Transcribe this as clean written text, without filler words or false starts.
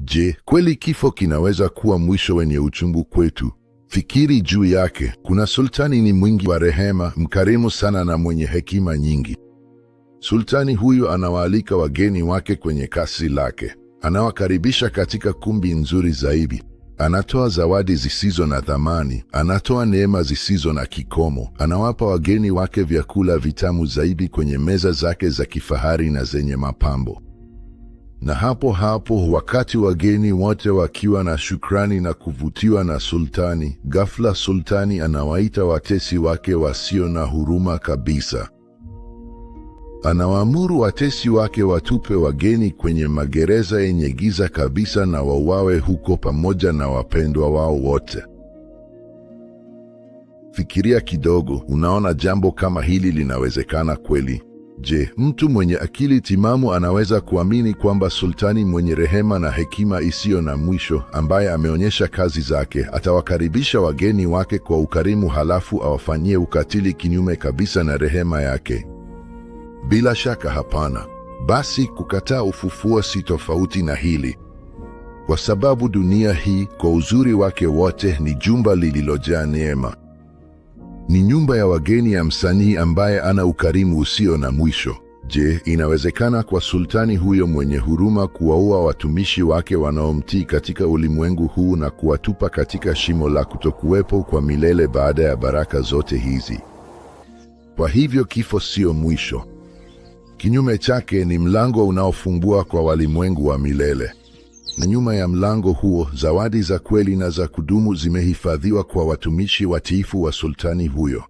Je, kweli kifo kinaweza kuwa mwisho wenye uchungu kwetu? Fikiri juu yake. Kuna sultani ni mwingi wa rehema, mkarimu sana na mwenye hekima nyingi. Sultani huyu anawaalika wageni wake kwenye kasri lake. Anawakaribisha katika kumbi nzuri zaidi. Anatoa zawadi zisizo na thamani, anatoa neema zisizo na kikomo. Anawapa wageni wake vyakula vitamu zaidi kwenye meza zake za kifahari na zenye mapambo. Na hapo hapo, wakati wageni wote wakiwa na shukrani na kuvutiwa na sultani, ghafla sultani anawaita watesi wake wasio na huruma kabisa. Anawaamuru watesi wake watupe wageni kwenye magereza yenye giza kabisa na wauawe huko pamoja na wapendwa wao wote. Fikiria kidogo, unaona jambo kama hili linawezekana kweli? Je, mtu mwenye akili timamu anaweza kuamini kwamba sultani mwenye rehema na hekima isiyo na mwisho, ambaye ameonyesha kazi zake, atawakaribisha wageni wake kwa ukarimu halafu awafanyie ukatili kinyume kabisa na rehema yake? Bila shaka hapana. Basi kukataa ufufuo si tofauti na hili. Kwa sababu dunia hii kwa uzuri wake wote ni jumba lililojaa neema. Ni nyumba ya wageni ya msanii ambaye ana ukarimu usio na mwisho. Je, inawezekana kwa sultani huyo mwenye huruma kuwaua watumishi wake wanaomtii katika ulimwengu huu na kuwatupa katika shimo la kutokuwepo kwa milele baada ya baraka zote hizi? Kwa hivyo kifo sio mwisho. Kinyume chake ni mlango unaofungua kwa walimwengu wa milele. Na nyuma ya mlango huo, zawadi za kweli na za kudumu zimehifadhiwa kwa watumishi watiifu wa sultani huyo.